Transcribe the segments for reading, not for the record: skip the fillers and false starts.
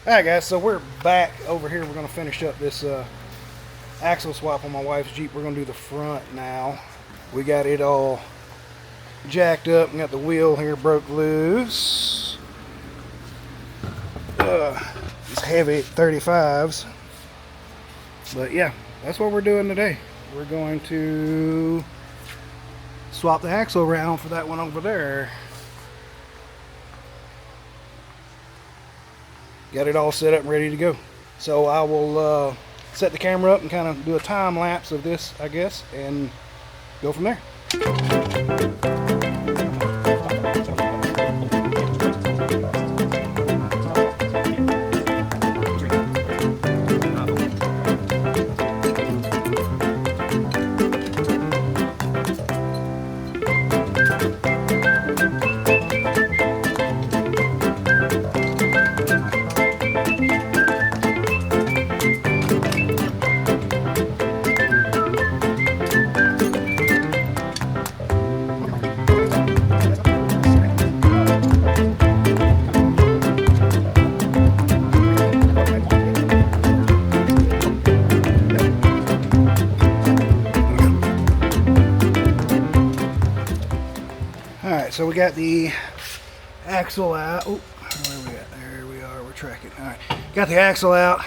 Alright guys, so we're back over here. We're going to finish up this axle swap on my wife's Jeep. We're going to do the front now. We got it all jacked up and got the wheel here broke loose. It's heavy 35s. But yeah, that's what we're doing today. We're going to swap the axle around for that one over there. Got it all set up and ready to go. So I will set the camera up and kind of do a time lapse of this, I guess, and go from there. So we got the axle out. Oh, where are we at? There we are. We're tracking. All right, got the axle out.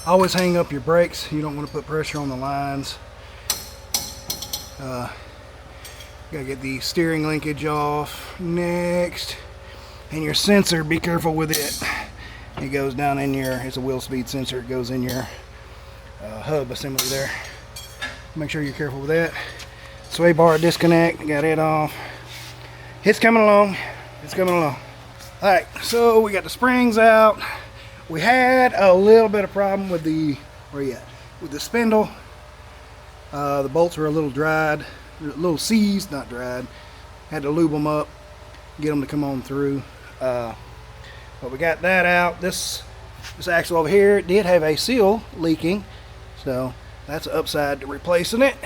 Always hang up your brakes. You don't want to put pressure on the lines. Gotta get the steering linkage off next, and your sensor. Be careful with it. It goes down in your. It's a wheel speed sensor. It goes in your hub assembly there. Make sure you're careful with that. Sway bar disconnect. Got it off. It's coming along. It's coming along. All right, so we got the springs out. We had a little bit of problem with the with the spindle. The bolts were a little dried, a little seized, not dried. Had to lube them up, get them to come on through. But we got that out. This axle over here, it did have a seal leaking, so that's an upside to replacing it.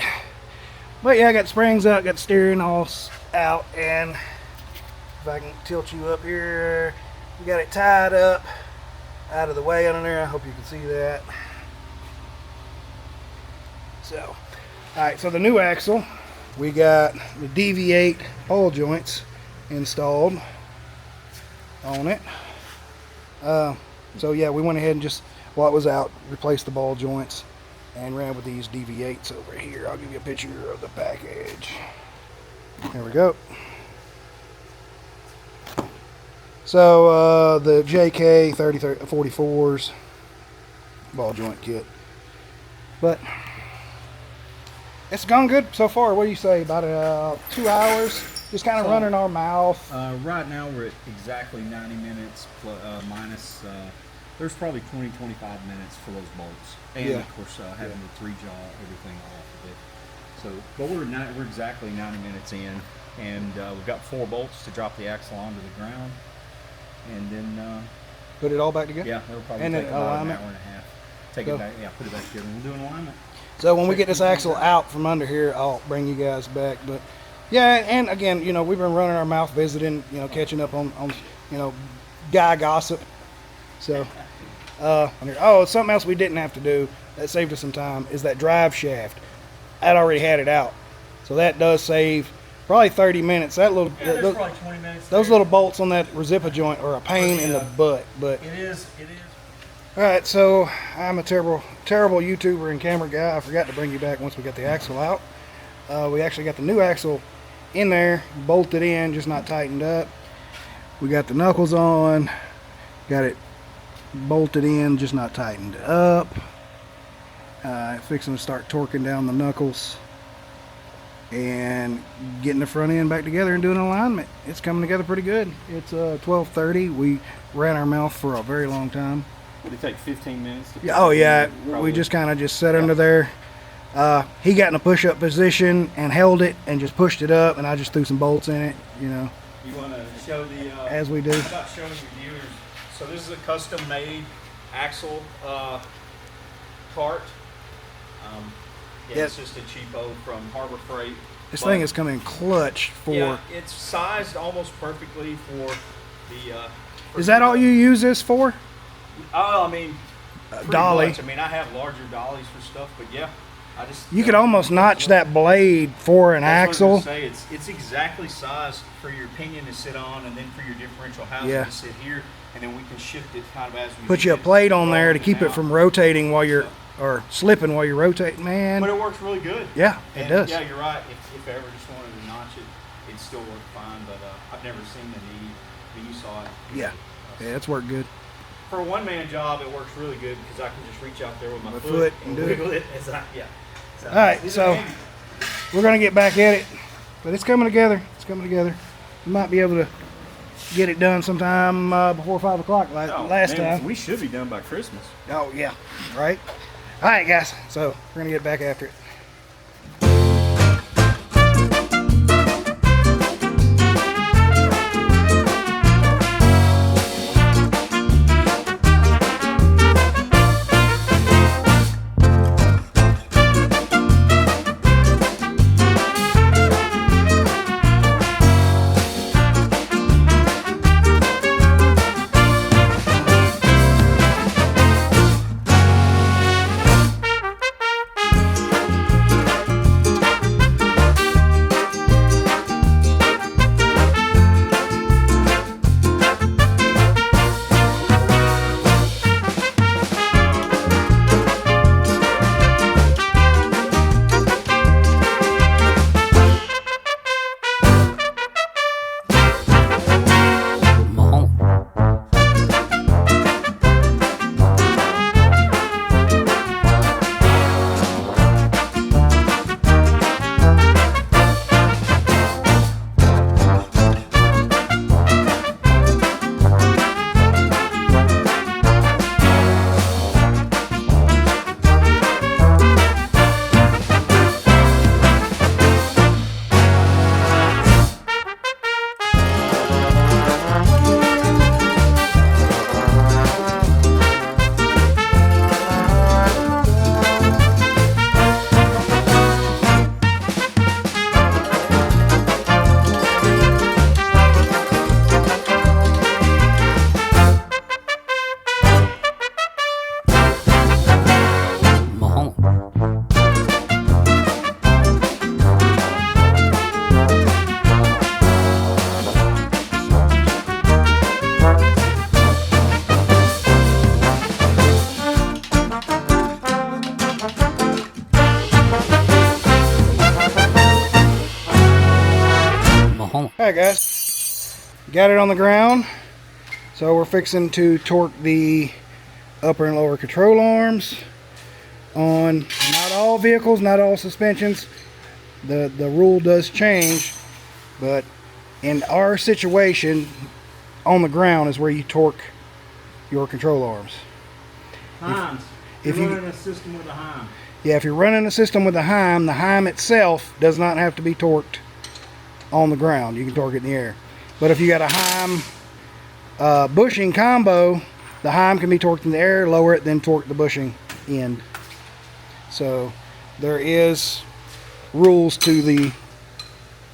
But yeah, I got the springs out, got the steering all out, and if I can tilt you up here, we got it tied up out of the way under there. I hope you can see that. So, alright, so the new axle, we got the DV8 ball joints installed on it. So yeah, we went ahead and just, while it was out, replaced the ball joints and ran with these DV8s over here. I'll give you a picture of the package. There we go. So the JK 3044s ball joint kit. But it's gone good so far. What do you say? About 2 hours? Just kind of running our mouth. Right now we're at exactly 90 minutes minus. There's probably 20-25 minutes for those bolts, and yeah, of course having the 3-jaw everything off of it. So, but we're exactly 90 minutes in, and we've got 4 bolts to drop the axle onto the ground, and then put it all back together. Yeah, it'll probably take about an hour and a half. Take it back, yeah, put it back together. We'll do an alignment. So when we get this axle out from under here, I'll bring you guys back. But yeah, and again, you know, we've been running our mouth visiting, you know, catching up on you know, guy gossip. So, oh, something else we didn't have to do that saved us some time is that drive shaft. I'd already had it out, so that does save probably 30 minutes. That little, there's probably 20 minutes. Those little bolts on that Rezippa joint are a pain in the butt. But it is. All right, so I'm a terrible YouTuber and camera guy. I forgot to bring you back once we got the axle out. We actually got the new axle in there, bolted in, just not tightened up. We got the knuckles on, got it bolted in, just not tightened up. Fixing to start torquing down the knuckles and getting the front end back together and doing alignment. It's coming together pretty good. It's 12:30. We ran our mouth for a very long time. Would it take 15 minutes? Oh yeah, we just kind of just sat under there. He got in a push-up position and held it and just pushed it up, and I just threw some bolts in it, you know. You want to show the as we do. How about showing your viewers? So this is a custom-made axle cart. Yeah, it's just a cheapo from Harbor Freight. This thing is coming clutch for. Yeah, it's sized almost perfectly for the. Is that all you use this for? Oh, I mean, pretty dolly. much. I mean, I have larger dollies for stuff, but yeah, I just You could almost notch that blade for an That's what I axle. was gonna say. It's exactly sized for your pinion to sit on, and then for your differential housing Yeah. to sit here, and then we can shift it kind of as we Put need you a it, plate on there to rolling keep it out. from rotating while you're, or slipping while you're rotating, man. But it works really good. Yeah, it And does. Yeah, you're right. If I ever just wanted to notch it, it'd still work fine. But I've never seen the need. But you saw it. Yeah. Yeah, it's worked good. For a one-man job, it works really good because I can just reach out there with my My foot foot and and do it. wiggle it. As I, yeah. So, All right, these so are handy. we're gonna get back at it, but it's coming together. It's coming together. We might be able to get it done sometime before 5 o'clock like Oh, last man, time. we should be done by Christmas. Oh yeah, right. All right, guys. So we're gonna get back after it. Alright guys, got it on the ground, so we're fixing to torque the upper and lower control arms on not all vehicles, not all suspensions. The rule does change, but in our situation, on the ground is where you torque your control arms. Heims. If You're you- running a system with a Heim. Yeah, if you're running a system with a Heim, the Heim itself does not have to be torqued on the ground. You can torque it in the air. But if you got a Heim bushing combo, the Heim can be torqued in the air, lower it, then torque the bushing end. So there is rules to the,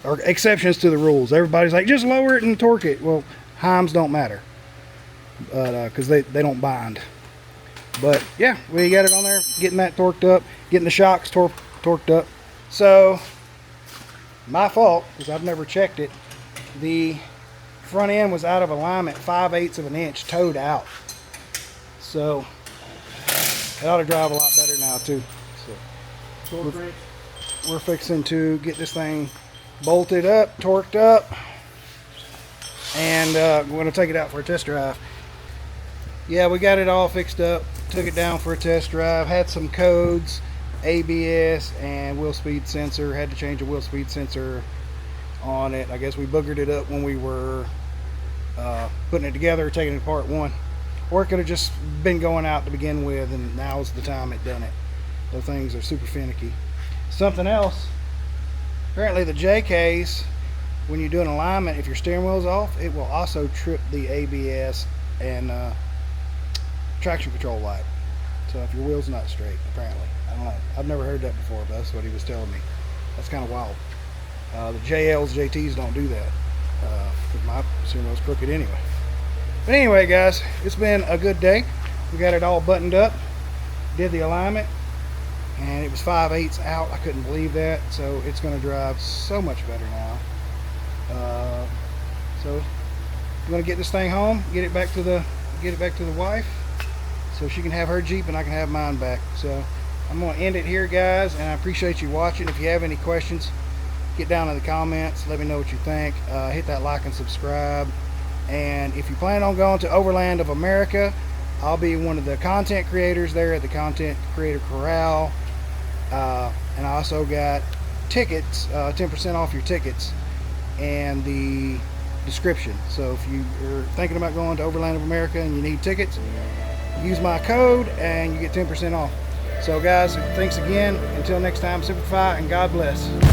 or exceptions to the rules. Everybody's like, just lower it and torque it. Well, Heims don't matter, because they don't bind. But yeah, we got it on there, getting that torqued up, getting the shocks torqued up. So my fault, because I've never checked it. The front end was out of alignment 5/8 of an inch, towed out. So it ought to drive a lot better now too. So we're fixing to get this thing bolted up, torqued up, and we're going to take it out for a test drive. Yeah, we got it all fixed up, took it down for a test drive, had some codes, ABS and wheel speed sensor. Had to change a wheel speed sensor on it. I guess we boogered it up when we were putting it together, taking it apart one. Or it could have just been going out to begin with, and now's the time it done it. Those things are super finicky. Something else, apparently the JKs, when you're doing alignment, if your steering wheel's off, it will also trip the ABS and traction control light. So if your wheel's not straight, apparently. I don't know. I've never heard that before, but that's what he was telling me. That's kind of wild. The JLs, JTs don't do that. Because my steering wheel's crooked anyway. But anyway, guys, it's been a good day. we got it all buttoned up, did the alignment, and it was 5/8 out. I couldn't believe that. So it's going to drive so much better now. So I'm going to get this thing home, get it back to the wife, so she can have her Jeep and I can have mine back. So I'm going to end it here, guys, and I appreciate you watching. If you have any questions, get down in the comments, let me know what you think. Hit that like and subscribe. And if you plan on going to Overland of America, I'll be one of the content creators there at the Content Creator Corral. And I also got tickets, 10% off your tickets, and the description. So if you are thinking about going to Overland of America and you need tickets, use my code and you get 10% off. So guys, thanks again. Until next time, simplify and God bless.